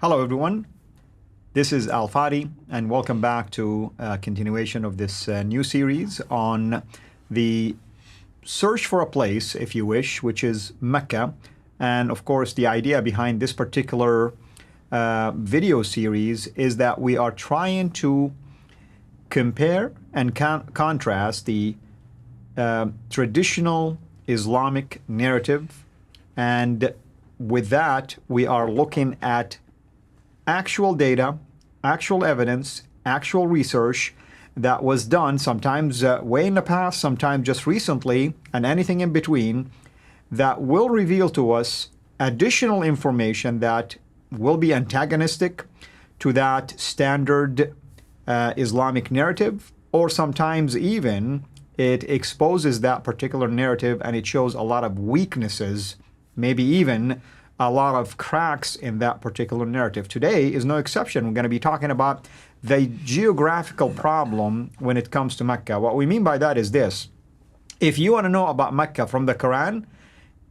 Hello, everyone. This is Al Fadi, and welcome back to a continuation of this new series on the search for a place, if you wish, which is Mecca. And of course, the idea behind this particular video series is that we are trying to compare and contrast the traditional Islamic narrative, and with that, we are looking at actual data, actual evidence, actual research that was done sometimes way in the past, sometimes just recently, and anything in between, that will reveal to us additional information that will be antagonistic to that standard Islamic narrative, or sometimes even it exposes that particular narrative and it shows a lot of weaknesses, maybe even a lot of cracks in that particular narrative. Today is no exception. We're going to be talking about the geographical problem when it comes to Mecca. What we mean by that is this. If you want to know about Mecca from the Quran,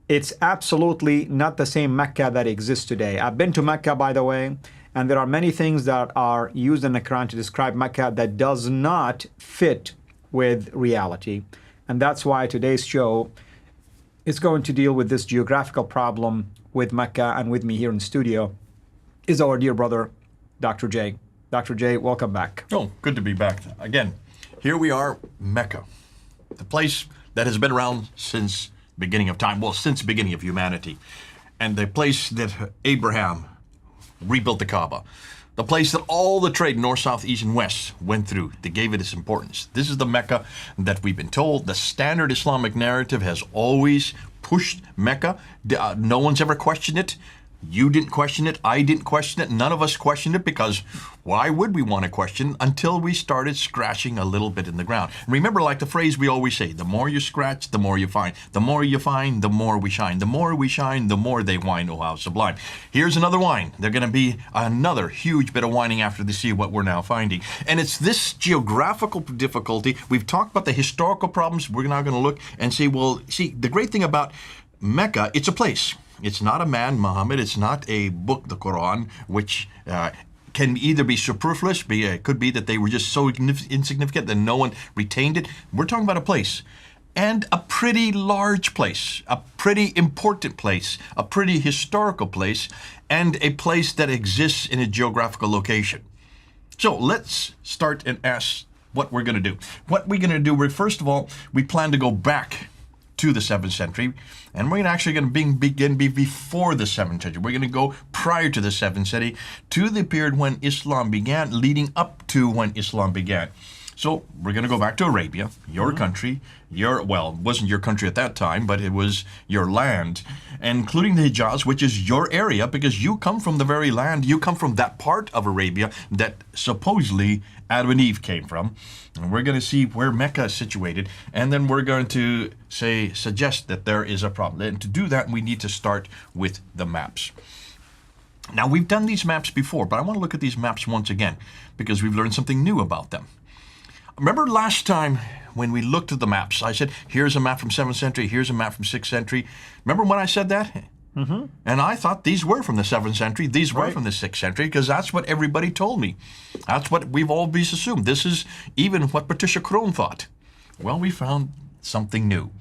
it's absolutely not the same Mecca that exists today. I've been to Mecca, by the way, and there are many things that are used in the Quran to describe Mecca that does not fit with reality. And that's why today's show is going to deal with this geographical problem with Mecca, and with me here in studio is our dear brother, Dr. J. Dr. J, welcome back. Oh, good to be back. Again, here we are, Mecca, the place that has been around since beginning of time, well, since the beginning of humanity, and the place that Abraham rebuilt the Kaaba, the place that all the trade, north, south, east, and west, went through. They gave it its importance. This is the Mecca that we've been told. The standard Islamic narrative has always pushed Mecca. No one's ever questioned it. You didn't question it. I didn't question it. None of us questioned it, because why would we want to question until we started scratching a little bit in the ground? Remember, like the phrase we always say, the more you scratch, the more you find. The more you find, the more we shine. The more we shine, the more they whine. Oh, how sublime. Here's another whine. They're going to be another huge bit of whining after they see what we're now finding. And it's this geographical difficulty. We've talked about the historical problems. We're now going to look and see, well, see, the great thing about Mecca, it's a place. It's not a man, Muhammad. It's not a book, the Quran, which can either be superfluous, it could be that they were just so insignificant that no one retained it. We're talking about a place, and a pretty large place, a pretty important place, a pretty historical place, and a place that exists in a geographical location. So let's start and ask what we're going to do. What we're going to do, first of all, we plan to go back to the 7th century, and we're actually going to begin before the 7th century. We're going to go prior to the 7th century, to the period when Islam began, leading up to when Islam began. So we're going to go back to Arabia, your country, well, it wasn't your country at that time, but it was your land, including the Hijaz, which is your area, because you come from the very land, you come from that part of Arabia that supposedly Adam and Eve came from. And we're going to see where Mecca is situated, and then we're going to suggest that there is a problem. And to do that, we need to start with the maps. Now, we've done these maps before, but I want to look at these maps once again, because we've learned something new about them. Remember last time when we looked at the maps, I said, here's a map from 7th century, here's a map from 6th century. Remember when I said that? Mm-hmm. And I thought these were from the 7th century, these were from the 6th century, because that's what everybody told me. That's what we've always assumed. This is even what Patricia Crone thought. Well, we found something new.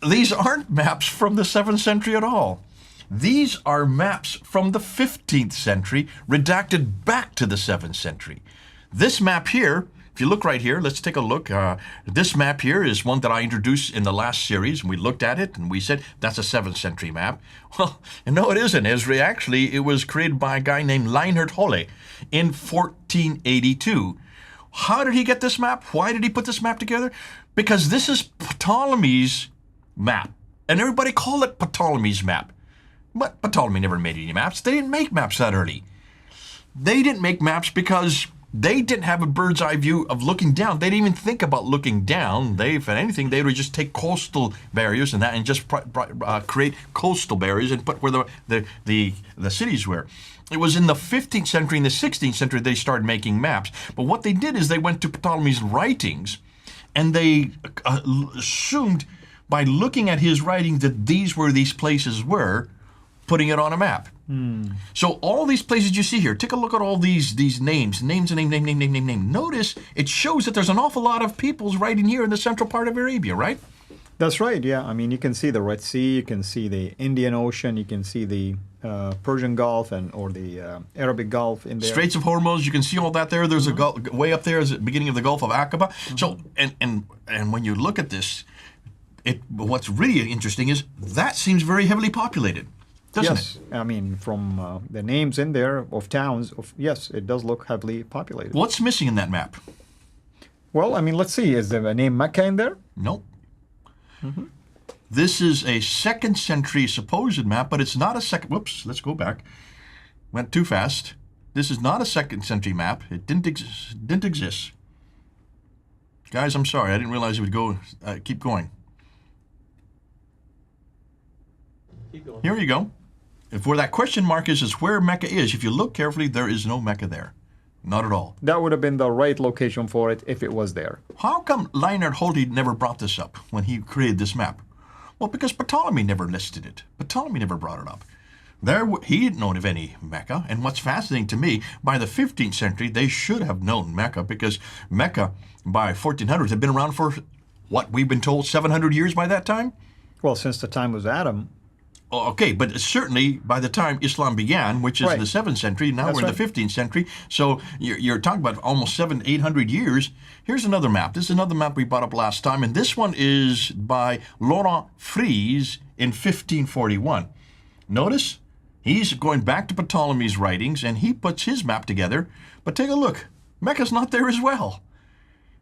These aren't maps from the 7th century at all. These are maps from the 15th century, redacted back to the 7th century. This map here, if you look right here, let's take a look. This map here is one that I introduced in the last series, and we looked at it, and we said, that's a 7th century map. Well, no, it isn't. Actually, it was created by a guy named Reinhard Holle in 1482. How did he get this map? Why did he put this map together? Because this is Ptolemy's map, and everybody called it Ptolemy's map. But Ptolemy never made any maps. They didn't make maps that early. They didn't make maps because they didn't have a bird's eye view of looking down. They didn't even think about looking down. If anything, they would just take coastal barriers and just create coastal barriers and put where the cities were. It was in the 15th century and the 16th century they started making maps. But what they did is they went to Ptolemy's writings, and they assumed by looking at his writings that these places were, putting it on a map. So all these places you see here, take a look at all these names. Notice it shows that there's an awful lot of peoples right in here in the central part of Arabia, right? That's right, yeah. I mean, you can see the Red Sea, you can see the Indian Ocean, you can see the Persian Gulf or the Arabic Gulf in there. Straits of Hormuz, you can see all that there. There's a way up there is the beginning of the Gulf of Aqaba. So, and when you look at this, what's really interesting is that seems very heavily populated, doesn't it? Yes, I mean, from the names in there of towns, yes, it does look heavily populated. What's missing in that map? Well, I mean, let's see. Is the name Mecca in there? Nope. This is a 2nd century supposed map, but it's not a second. Whoops, let's go back. Went too fast. This is not a 2nd century map. It didn't exist. Guys, I'm sorry. I didn't realize it would go. Keep going. Keep going. Here you go. If where that question mark is where Mecca is. If you look carefully, there is no Mecca there. Not at all. That would have been the right location for it if it was there. How come Leonard Holte never brought this up when he created this map? Well, because Ptolemy never listed it. Ptolemy never brought it up. He didn't know of any Mecca. And what's fascinating to me, by the 15th century, they should have known Mecca, because Mecca, by 1400s, had been around for, what, we've been told 700 years by that time? Well, since the time of Adam. Okay, but certainly by the time Islam began, which is Right. the 7th century, now That's we're in right. the 15th century, so you're talking about almost 800 years. Here's another map. This is another map we brought up last time, and this one is by Laurent Fries in 1541. Notice, he's going back to Ptolemy's writings, and he puts his map together, but take a look. Mecca's not there as well.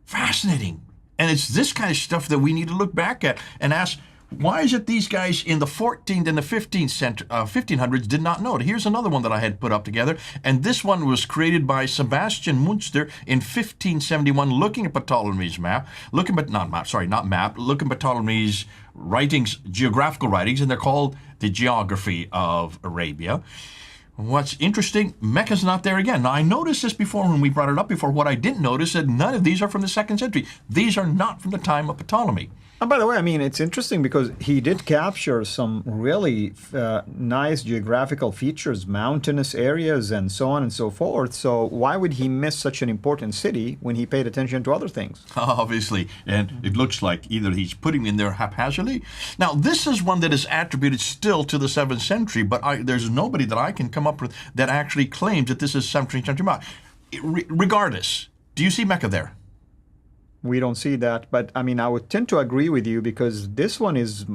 Fascinating. And it's this kind of stuff that we need to look back at and ask, why is it these guys in the 14th and the 1500s did not know it? Here's another one that I had put up together, and this one was created by Sebastian Munster in 1571, looking at Ptolemy's map, looking at Ptolemy's writings, geographical writings, and they're called the Geography of Arabia. What's interesting, Mecca's not there again. Now, I noticed this before when we brought it up before. What I didn't notice that none of these are from the 2nd century. These are not from the time of Ptolemy. And by the way, I mean, it's interesting because he did capture some really nice geographical features, mountainous areas, and so on and so forth. So why would he miss such an important city when he paid attention to other things? Obviously, and it looks like either he's putting in there haphazardly. Now, this is one that is attributed still to the 7th century, but there's nobody that I can come up with that actually claims that this is 17th century Mecca. Regardless, do you see Mecca there? We don't see that, but I mean, I would tend to agree with you because this one is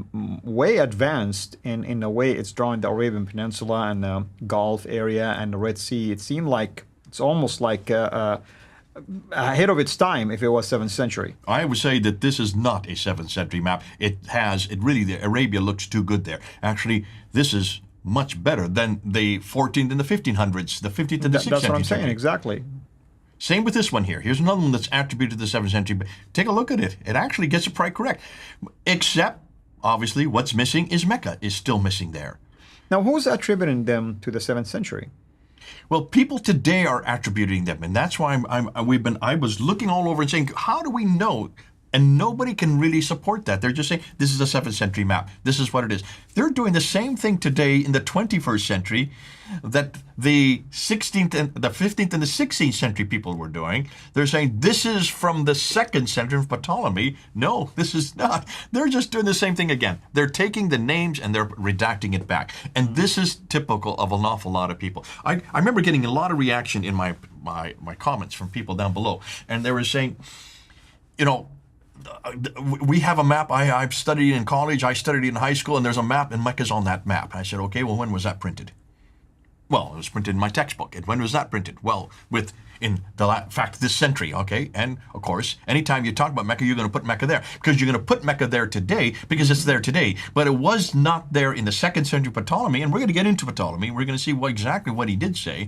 way advanced in a way it's drawing the Arabian Peninsula and the Gulf area and the Red Sea. It seemed like it's almost like ahead of its time if it was 7th century. I would say that this is not a 7th century map. The Arabia looks too good there. Actually, this is much better than the 14th and the 1500s, the 15th and the 16th. That's what I'm saying, century. exactly. Same with this one here. Here's another one that's attributed to the 7th century. But take a look at it. It actually gets it quite correct. Except, obviously, what's missing is Mecca is still missing there. Now, who's attributing them to the 7th century? Well, people today are attributing them, and that's why I was looking all over and saying, how do we know? And nobody can really support that. They're just saying, this is a 7th century map. This is what it is. They're doing the same thing today in the 21st century that the 16th and the 15th and the 16th century people were doing. They're saying, this is from the 2nd century of Ptolemy. No, this is not. They're just doing the same thing again. They're taking the names and they're redacting it back. And this is typical of an awful lot of people. I remember getting a lot of reaction in my comments from people down below. And they were saying, we have a map. I've studied in college. I studied in high school, and there's a map, and Mecca's on that map. I said, okay, well, when was that printed? Well, it was printed in my textbook. And when was that printed? Well, in fact, this century, okay? And, of course, anytime you talk about Mecca, you're going to put Mecca there. Because you're going to put Mecca there today because it's there today. But it was not there in the 2nd century Ptolemy, and we're going to get into Ptolemy. We're going to see exactly what he did say.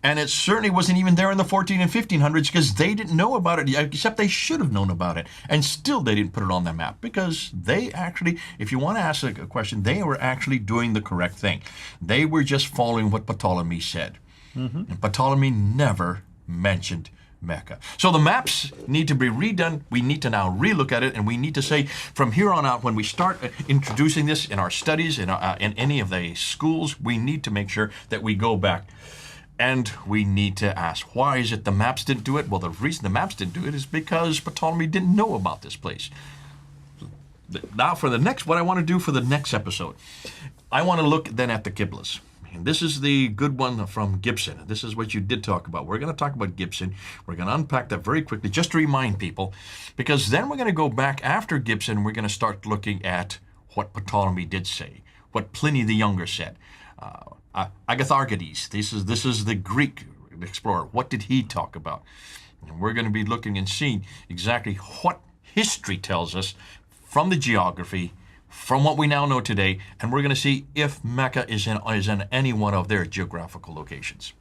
And it certainly wasn't even there in the 14 and 1500s because they didn't know about it, except they should have known about it. And still they didn't put it on the map because they actually, if you want to ask a question, they were actually doing the correct thing. They were just following what Ptolemy said. And Ptolemy never mentioned Mecca. So the maps need to be redone. We need to now relook at it, and we need to say from here on out, when we start introducing this in our studies, in any of the schools, we need to make sure that we go back and we need to ask, why is it the maps didn't do it? Well, the reason the maps didn't do it is because Ptolemy didn't know about this place. Now for the next, what I want to do for the next episode, I want to look then at the Qiblas. And this is the good one from Gibson. This is what you did talk about. We're going to talk about Gibson. We're going to unpack that very quickly just to remind people, because then we're going to go back after Gibson. We're going to start looking at what Ptolemy did say, what Pliny the Younger said. Agatharchides, this is the Greek explorer. What did he talk about? And we're going to be looking and seeing exactly what history tells us from the geography, from what we now know today, and we're going to see if Mecca is in any one of their geographical locations.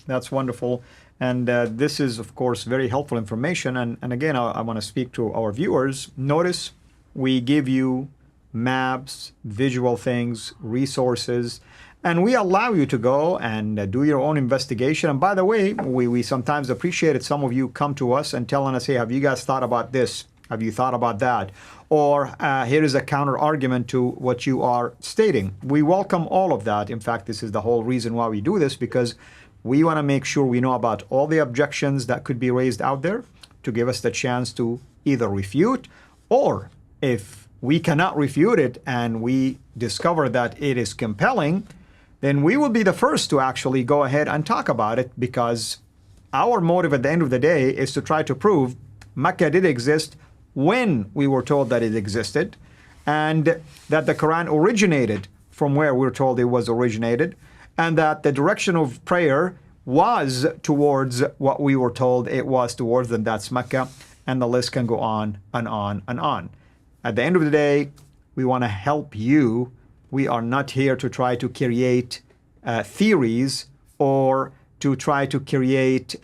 That's wonderful. And this is, of course, very helpful information. And again, I want to speak to our viewers. Notice we give you maps, visual things, resources, and we allow you to go and do your own investigation. And by the way, we sometimes appreciate it. Some of you come to us and telling us, hey, have you guys thought about this? Have you thought about that? Or here is a counter argument to what you are stating. We welcome all of that. In fact, this is the whole reason why we do this, because we want to make sure we know about all the objections that could be raised out there to give us the chance to either refute, or if we cannot refute it and we discover that it is compelling, then we will be the first to actually go ahead and talk about it, because our motive at the end of the day is to try to prove Mecca did exist when we were told that it existed, and that the Quran originated from where we were told it was originated, and that the direction of prayer was towards what we were told it was towards, and that's Mecca, and the list can go on and on and on. At the end of the day, we want to help you. We are not here to try to create theories or to try to create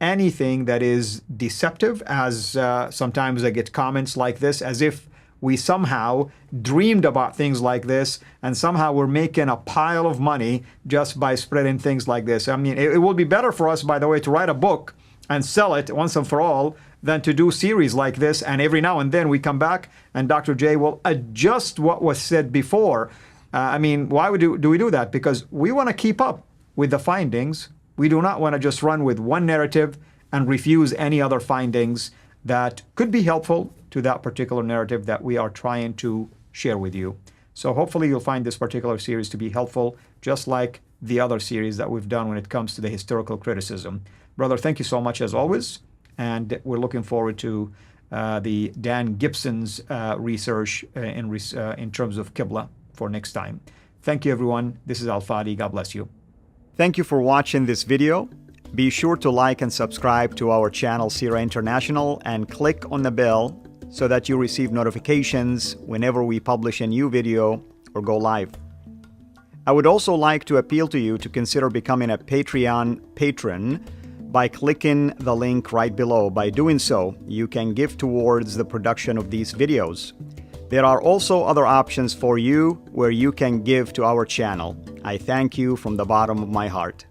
anything that is deceptive, as sometimes I get comments like this, as if we somehow dreamed about things like this and somehow we're making a pile of money just by spreading things like this. I mean, it would be better for us, by the way, to write a book and sell it once and for all than to do series like this, and every now and then we come back and Dr. J will adjust what was said before. I mean, why do we do that? Because we want to keep up with the findings. We do not want to just run with one narrative and refuse any other findings that could be helpful to that particular narrative that we are trying to share with you. So hopefully you'll find this particular series to be helpful, just like the other series that we've done when it comes to the historical criticism. Brother, thank you so much as always, and we're looking forward to the Dan Gibson's research in terms of Qibla for next time. Thank you, everyone. This is Al-Fadi. God bless you. Thank you for watching this video. Be sure to like and subscribe to our channel Sira International and click on the bell so that you receive notifications whenever we publish a new video or go live. I would also like to appeal to you to consider becoming a Patreon patron by clicking the link right below. By doing so, you can give towards the production of these videos. There are also other options for you where you can give to our channel. I thank you from the bottom of my heart.